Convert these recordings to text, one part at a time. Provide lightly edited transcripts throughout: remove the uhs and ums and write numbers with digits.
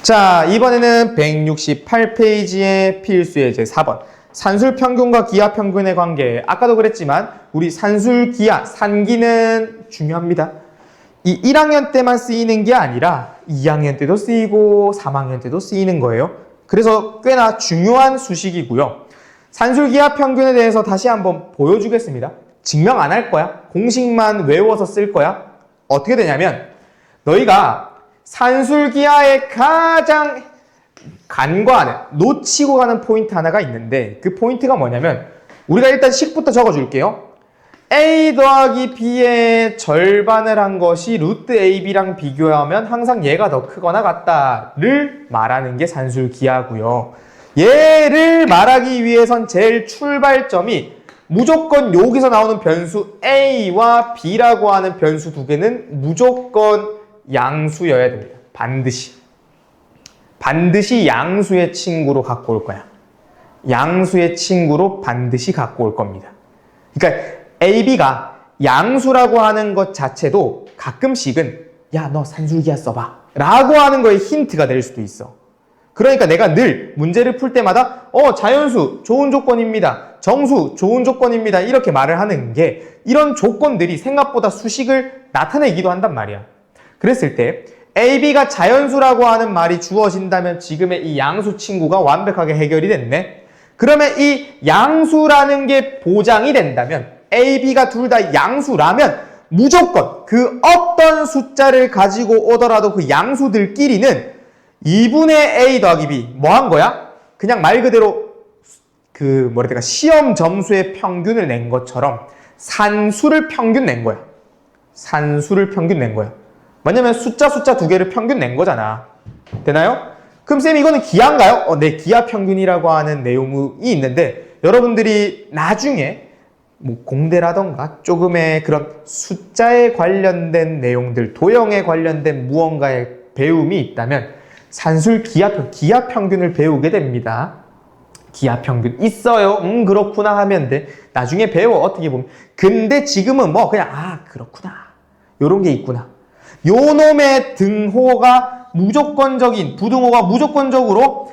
자, 이번에는 168페이지의 필수 예제 4번. 산술 평균과 기하 평균의 관계. 아까도 그랬지만 우리 산술 기하, 산기는 중요합니다. 이 1학년 때만 쓰이는 게 아니라 2학년 때도 쓰이고 3학년 때도 쓰이는 거예요. 그래서 꽤나 중요한 수식이고요. 산술 기하 평균에 대해서 다시 한번 보여주겠습니다. 증명 안 할 거야. 공식만 외워서 쓸 거야. 어떻게 되냐면 너희가 산술 기하의 가장 간과하는, 놓치고 가는 포인트 하나가 있는데 그 포인트가 뭐냐면 우리가 일단 식부터 적어줄게요. A 더하기 B의 절반을 한 것이 루트 AB랑 비교하면 항상 얘가 더 크거나 같다를 말하는 게 산술 기하고요. 얘를 말하기 위해선 제일 출발점이 무조건 여기서 나오는 변수 A와 B라고 하는 변수 두 개는 무조건 양수여야 됩니다. 반드시 양수의 친구로 갖고 올 거야. 양수의 친구로 반드시 갖고 올 겁니다. 그러니까 AB가 양수라고 하는 것 자체도 가끔씩은 야, 너 산술기하 써봐 라고 하는 거에 힌트가 될 수도 있어. 그러니까 내가 늘 문제를 풀 때마다 자연수 좋은 조건입니다. 정수 좋은 조건입니다. 이렇게 말을 하는 게 이런 조건들이 생각보다 수식을 나타내기도 한단 말이야. 그랬을 때 AB가 자연수라고 하는 말이 주어진다면 지금의 이 양수 친구가 완벽하게 해결이 됐네. 그러면 이 양수라는 게 보장이 된다면 AB가 둘 다 양수라면 무조건 그 어떤 숫자를 가지고 오더라도 그 양수들끼리는 2분의 A 더하기 B 뭐 한 거야? 그냥 말 그대로 시험 점수의 평균을 낸 것처럼 산수를 평균 낸 거야. 산수를 평균 낸 거야. 뭐냐면 숫자 두 개를 평균 낸 거잖아. 되나요? 그럼 쌤 이거는 기하인가요? 네, 기하 평균이라고 하는 내용이 있는데 여러분들이 나중에 뭐 공대라던가 조금의 그런 숫자에 관련된 내용들, 도형에 관련된 무언가의 배움이 있다면 산술 기하 평균을 배우게 됩니다. 기하 평균 있어요. 그렇구나 하면 돼. 나중에 배워 어떻게 보면. 근데 지금은 뭐 그냥 그렇구나. 요런 게 있구나. 요 놈의 등호가 무조건적인, 부등호가 무조건적으로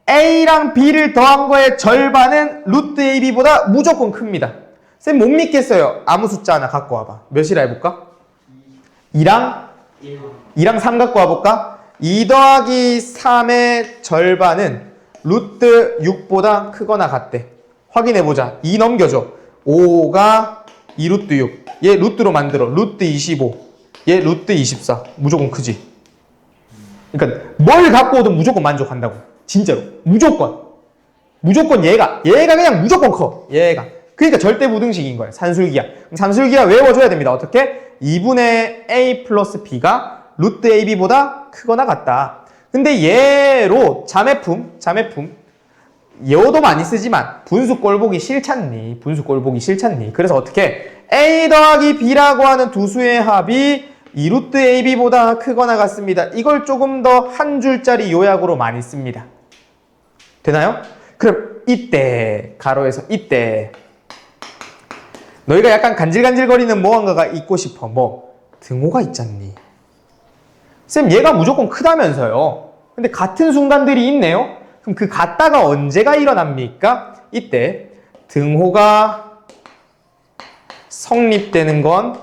A랑 B를 더한 거의 절반은 루트 AB보다 무조건 큽니다. 쌤 못 믿겠어요. 아무 숫자 하나 갖고 와봐. 몇이라 해볼까? 2랑 3 갖고 와볼까? 2 더하기 3의 절반은 루트 6보다 크거나 같대. 확인해보자. 2 넘겨줘. 5가 2 루트 6. 얘 루트로 만들어. 루트 25. 얘 루트 24. 무조건 크지. 그러니까 뭘 갖고 오든 무조건 만족한다고. 진짜로. 무조건 얘가 그냥 무조건 커. 얘가. 그러니까 절대부등식인 거야. 산술기하. 산술기하 외워줘야 됩니다. 어떻게? 2분의 A 플러스 B가 루트 AB보다 크거나 같다. 근데 얘로 자매품. 얘도 많이 쓰지만 분수 꼴 보기 싫잖니. 그래서 어떻게? A 더하기 B라고 하는 두 수의 합이 2 루트 AB보다 크거나 같습니다. 이걸 조금 더 한 줄짜리 요약으로 많이 씁니다. 되나요? 그럼 이때 가로에서 이때 너희가 약간 간질간질거리는 무언가가 있고 싶어. 뭐 등호가 있잖니. 쌤 얘가 무조건 크다면서요. 근데 같은 순간들이 있네요. 그럼 그 같다가 언제가 일어납니까? 이때 등호가 성립되는 건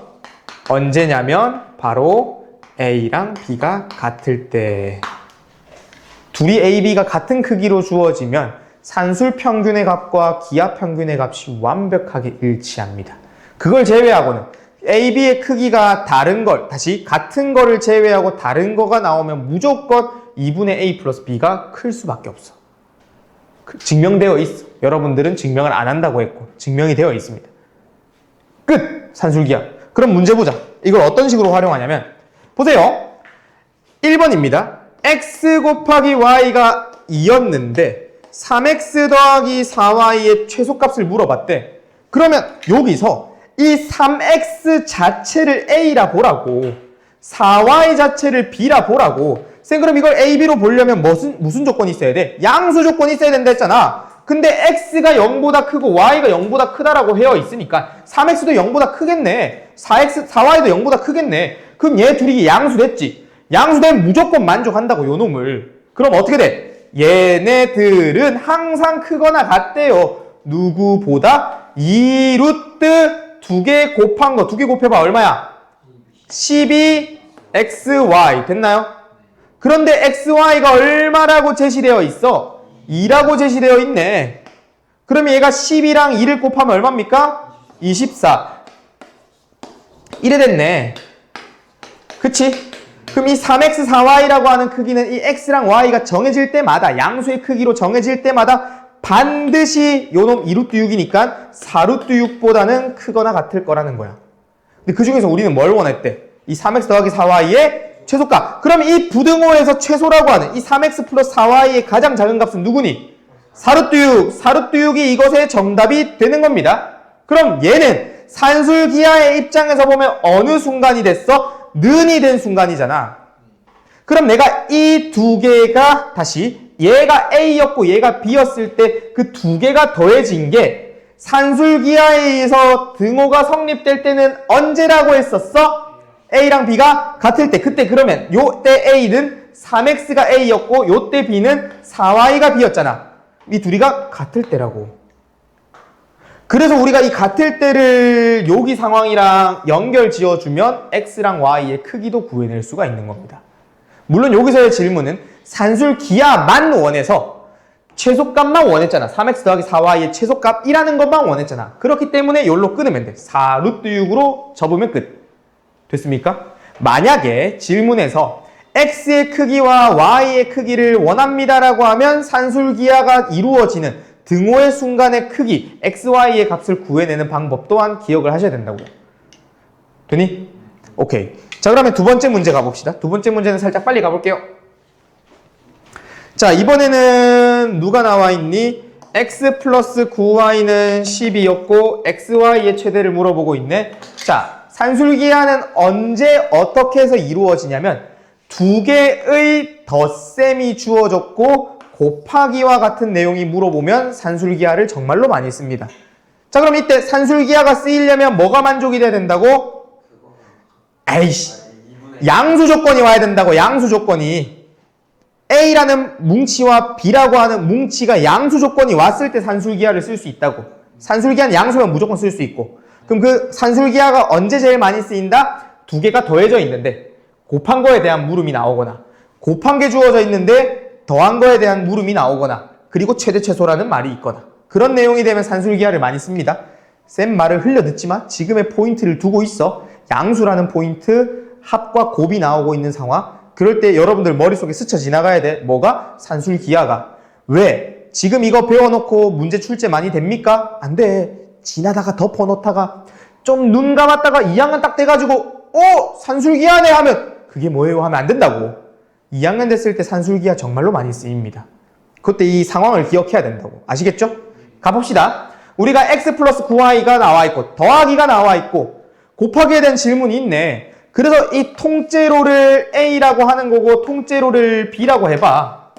언제냐면 바로 A랑 B가 같을 때. 둘이 A, B가 같은 크기로 주어지면 산술 평균의 값과 기하 평균의 값이 완벽하게 일치합니다. 그걸 제외하고는 A, B의 크기가 다른 걸, 다시 같은 거를 제외하고 다른 거가 나오면 무조건 2분의 A 플러스 B가 클 수밖에 없어. 증명되어 있어. 여러분들은 증명을 안 한다고 했고 증명이 되어 있습니다. 끝! 산술기하. 그럼 문제 보자. 이걸 어떤 식으로 활용하냐면 보세요. 1번입니다. x 곱하기 y가 2였는데 3x 더하기 4y의 최소값을 물어봤대. 그러면 여기서 이 3x 자체를 a라 보라고 4y 자체를 b라 보라고. 쌤 그럼 이걸 a, b로 보려면 무슨 조건이 있어야 돼? 양수 조건이 있어야 된다 했잖아. 근데 x가 0보다 크고 y가 0보다 크다라고 되어 있으니까 3x도 0보다 크겠네. 4y도 0보다 크겠네. 그럼 얘 둘이 양수 됐지. 양수 되면 무조건 만족한다고 요 놈을. 그럼 어떻게 돼? 얘네들은 항상 크거나 같대요. 누구보다 2루트 2개 곱한 거. 2개 곱해봐. 얼마야? 12xy. 됐나요? 그런데 xy가 얼마라고 제시되어 있어? 2라고 제시되어 있네. 그럼 얘가 10이랑 2를 곱하면 얼마입니까? 24. 이래 됐네. 그치? 그럼 이 3x, 4y라고 하는 크기는 이 x랑 y가 정해질 때마다, 양수의 크기로 정해질 때마다 반드시 요놈 2루트 6이니까 4루트 6보다는 크거나 같을 거라는 거야. 근데 그 중에서 우리는 뭘 원했대? 이 3x 더하기 4y의 최소값. 그럼 이 부등호에서 최소라고 하는 이 3x 플러스 4y의 가장 작은 값은 누구니? 4루트 6. 4루트 6이 이것의 정답이 되는 겁니다. 그럼 얘는 산술기하의 입장에서 보면 어느 순간이 됐어? 는이 된 순간이잖아. 그럼 내가 이 두 개가 다시 얘가 A였고 얘가 B였을 때 그 두 개가 더해진 게 산술기하에 의해서 등호가 성립될 때는 언제라고 했었어? A랑 B가 같을 때. 그때 그러면 요때 A는 3X가 A였고 요때 B는 4Y가 B였잖아. 이 둘이가 같을 때라고. 그래서 우리가 이 같을 때를 여기 상황이랑 연결 지어주면 X랑 Y의 크기도 구해낼 수가 있는 겁니다. 물론 여기서의 질문은 산술 기하만 원해서 최소값만 원했잖아. 3x 더하기 4y의 최소값이라는 것만 원했잖아. 그렇기 때문에 여기로 끊으면 돼. 4루트 6으로 접으면 끝. 됐습니까? 만약에 질문에서 x의 크기와 y의 크기를 원합니다라고 하면 산술 기하가 이루어지는 등호의 순간의 크기, xy의 값을 구해내는 방법 또한 기억을 하셔야 된다고요. 되니? 오케이. 자, 그러면 두 번째 문제 가봅시다. 두 번째 문제는 살짝 빨리 가볼게요. 자, 이번에는 누가 나와 있니? x 플러스 9y는 10이었고 xy의 최대를 물어보고 있네. 자, 산술기하는 언제 어떻게 해서 이루어지냐면 두 개의 덧셈이 주어졌고 곱하기와 같은 내용이 물어보면 산술기하를 정말로 많이 씁니다. 자, 그럼 이때 산술기하가 쓰이려면 뭐가 만족이 돼야 된다고? 에이씨, 양수 조건이 와야 된다고. 양수 조건이 A라는 뭉치와 B라고 하는 뭉치가 양수 조건이 왔을 때 산술기하를 쓸 수 있다고. 산술기하는 양수면 무조건 쓸 수 있고. 그럼 그 산술기하가 언제 제일 많이 쓰인다? 두 개가 더해져 있는데 곱한 거에 대한 물음이 나오거나 곱한 게 주어져 있는데 더한 거에 대한 물음이 나오거나 그리고 최대 최소라는 말이 있거나 그런 내용이 되면 산술기하를 많이 씁니다. 쌤 말을 흘려 듣지만 지금의 포인트를 두고 있어. 양수라는 포인트, 합과 곱이 나오고 있는 상황. 그럴 때 여러분들 머릿속에 스쳐 지나가야 돼. 뭐가? 산술기하가. 왜? 지금 이거 배워놓고 문제 출제 많이 됩니까? 안 돼. 지나다가 덮어놓다가 좀 눈 감았다가 2학년 딱 돼가지고 산술기하네 하면 그게 뭐예요? 하면 안 된다고. 2학년 됐을 때 산술기하 정말로 많이 쓰입니다. 그때 이 상황을 기억해야 된다고. 아시겠죠? 가봅시다. 우리가 x 플러스 9y가 나와 있고 더하기가 나와 있고 곱하기에 대한 질문이 있네. 그래서 이 통째로를 A라고 하는 거고 통째로를 B라고 해봐.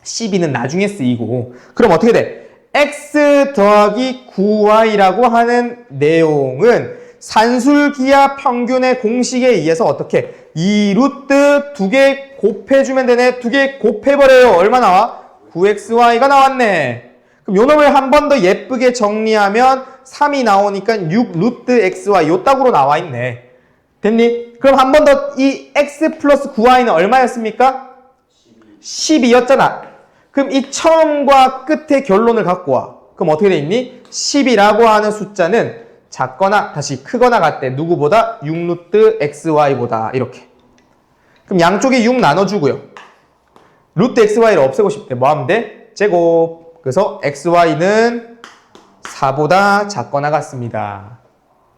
12는 나중에 쓰이고. 그럼 어떻게 돼? x 더하기 9y라고 하는 내용은 산술기하 평균의 공식에 의해서 어떻게? 2루트 2개 곱해주면 되네. 2개 곱해버려요. 얼마 나와? 9xy가 나왔네. 그럼 요 놈을 한 번 더 예쁘게 정리하면 3이 나오니까 6 루트 xy 요 딱으로 나와 있네. 됐니? 그럼 한 번 더 이 x 플러스 9y는 얼마였습니까? 12였잖아. 그럼 이 처음과 끝의 결론을 갖고 와. 그럼 어떻게 돼 있니? 10이라고 하는 숫자는 작거나 다시 크거나 같대. 누구보다? 6 루트 xy보다. 이렇게. 그럼 양쪽에 6 나눠주고요. 루트 xy를 없애고 싶대. 뭐 하면 돼? 제곱. 그래서 xy는 4보다 작거나 같습니다.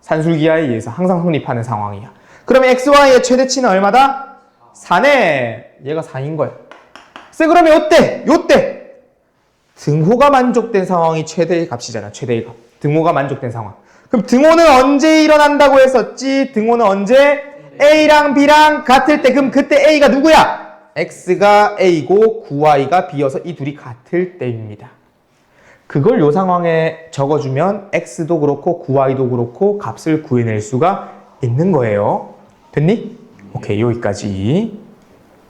산술기하에 의해서 항상 성립하는 상황이야. 그러면 xy의 최대치는 얼마다? 4네. 얘가 4인 거야. 그러면 요때 등호가 만족된 상황이 최대의 값이잖아. 최대의 값. 등호가 만족된 상황. 그럼 등호는 언제 일어난다고 했었지? 등호는 언제? A랑 B랑 같을 때. 그럼 그때 A가 누구야? X가 A고 9Y가 B여서 이 둘이 같을 때입니다. 그걸 요 상황에 적어주면 X도 그렇고 9Y도 그렇고 값을 구해낼 수가 있는 거예요. 됐니? 오케이, 여기까지.